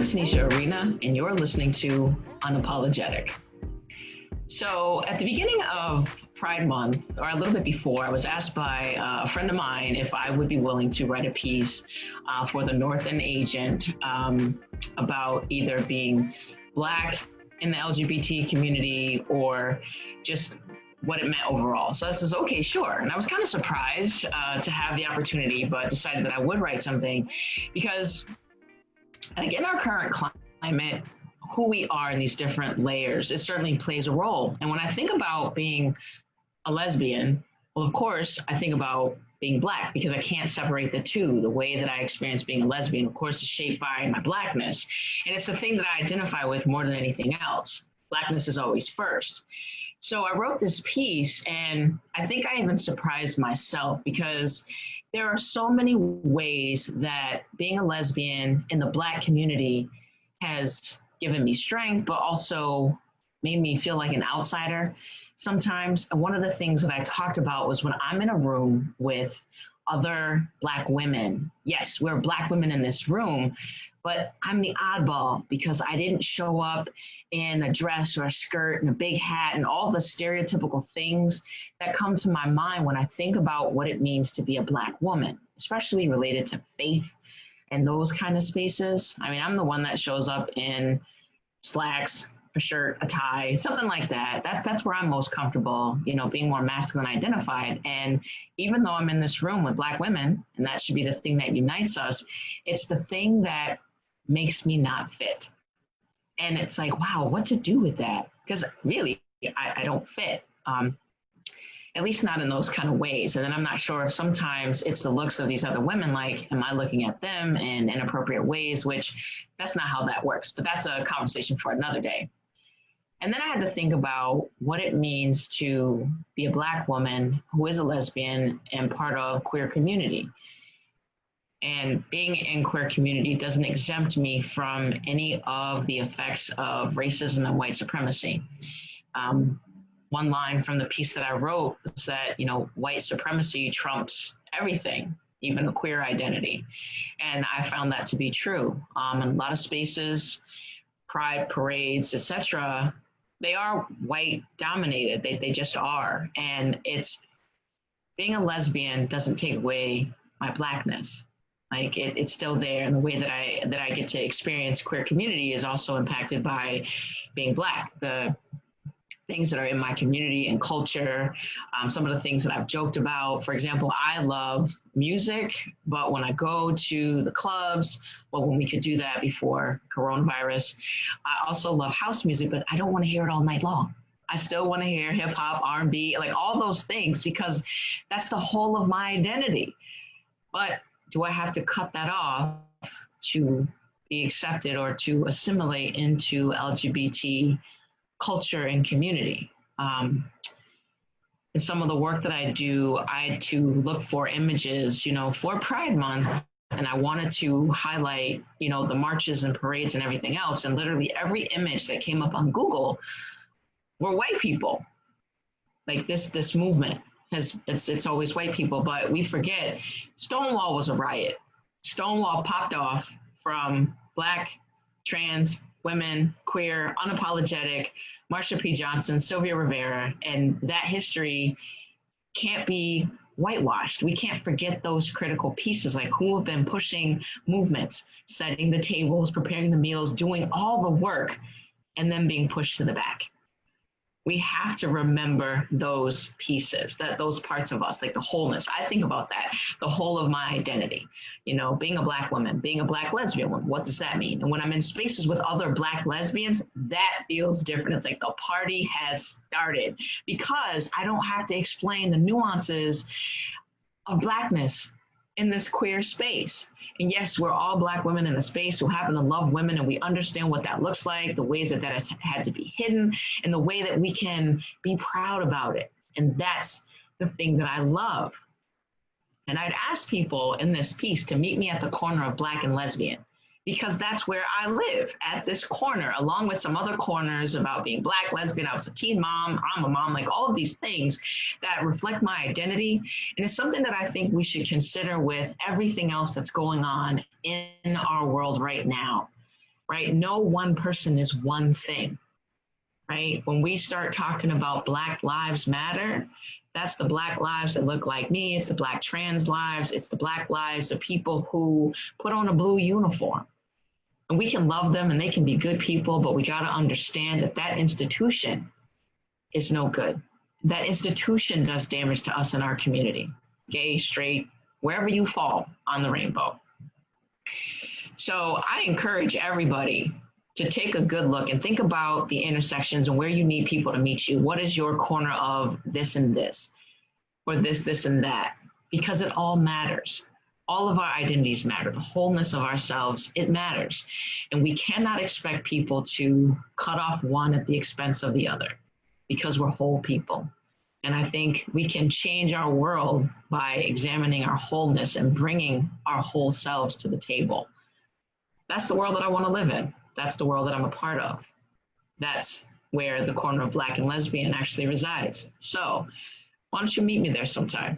I'm Tanisha Arena, and you're listening to Unapologetic. So at the beginning of Pride Month, or a little bit before, I was asked by a friend of mine if I would be willing to write a piece for the North End Agent about either being Black in the LGBT community or just what it meant overall. So I says, okay, sure. And I was kind of surprised to have the opportunity, but decided that I would write something because, like, in our current climate, who we are in these different layers, it certainly plays a role. And when I think about being a lesbian, well, of course, I think about being Black because I can't separate the two. The way that I experience being a lesbian, of course, is shaped by my Blackness. And it's the thing that I identify with more than anything else. Blackness is always first. So I wrote this piece, and I think I even surprised myself because there are so many ways that being a lesbian in the Black community has given me strength, but also made me feel like an outsider sometimes. And one of the things that I talked about was when I'm in a room with other Black women. Yes, we're Black women in this room, but I'm the oddball because I didn't show up in a dress or a skirt and a big hat and all the stereotypical things that come to my mind when I think about what it means to be a Black woman, especially related to faith and those kind of spaces. I mean, I'm the one that shows up in slacks, a shirt, a tie, something like that. That's where I'm most comfortable, you know, being more masculine identified. And even though I'm in this room with Black women, and that should be the thing that unites us, it's the thing that makes me not fit. And it's like, wow, what to do with that? Because really, I don't fit, at least not in those kind of ways. And then I'm not sure if sometimes it's the looks of these other women, like, am I looking at them in inappropriate ways, which that's not how that works, but that's a conversation for another day. And then I had to think about what it means to be a Black woman who is a lesbian and part of queer community. And being in queer community doesn't exempt me from any of the effects of racism and white supremacy. One line from the piece that I wrote was that, you know, white supremacy trumps everything, even a queer identity. And I found that to be true. In a lot of spaces, pride parades, etc., they are white dominated. They just are. And it's being a lesbian doesn't take away my Blackness. Like it's still there, and the way that I get to experience queer community is also impacted by being Black. The things that are in my community and culture, some of the things that I've joked about. For example, I love music, but when I go to the clubs, well, when we could do that before coronavirus, I also love house music, but I don't want to hear it all night long. I still want to hear hip hop, R&B, like all those things, because that's the whole of my identity. But do I have to cut that off to be accepted or to assimilate into LGBT culture and community? In some of the work that I do, I had to look for images, you know, for Pride Month, and I wanted to highlight, you know, the marches and parades and everything else. And literally every image that came up on Google were white people. Like this movement it's always white people, but we forget Stonewall was a riot. Stonewall popped off from Black, trans, women, queer, unapologetic, Marsha P. Johnson, Sylvia Rivera, and that history can't be whitewashed. We can't forget those critical pieces, like who have been pushing movements, setting the tables, preparing the meals, doing all the work, and then being pushed to the back. We have to remember those pieces, those parts of us, like the wholeness. I think about that, the whole of my identity. You know, being a Black woman, being a Black lesbian woman, what does that mean? And when I'm in spaces with other Black lesbians, that feels different. It's like the party has started because I don't have to explain the nuances of Blackness in this queer space. And yes, we're all Black women in a space who happen to love women, and we understand what that looks like, the ways that has had to be hidden, and the way that we can be proud about it. And that's the thing that I love. And I'd ask people in this piece to meet me at the corner of Black and Lesbian, because that's where I live, at this corner, along with some other corners about being Black, lesbian. I was a teen mom, I'm a mom, like all of these things that reflect my identity. And it's something that I think we should consider with everything else that's going on in our world right now. right? No one person is one thing, right? When we start talking about Black Lives Matter, that's the Black lives that look like me. It's the Black trans lives. It's the Black lives of people who put on a blue uniform. And we can love them and they can be good people, but we got to understand that that institution is no good. That institution does damage to us in our community, gay, straight, wherever you fall on the rainbow. So I encourage everybody to take a good look and think about the intersections and where you need people to meet you. What is your corner of this and this, or this and that? Because it all matters. All of our identities matter. The wholeness of ourselves, it matters. And we cannot expect people to cut off one at the expense of the other, because we're whole people. And I think we can change our world by examining our wholeness and bringing our whole selves to the table. That's the world that I want to live in. That's the world that I'm a part of. That's where the corner of Black and Lesbian actually resides. So why don't you meet me there sometime?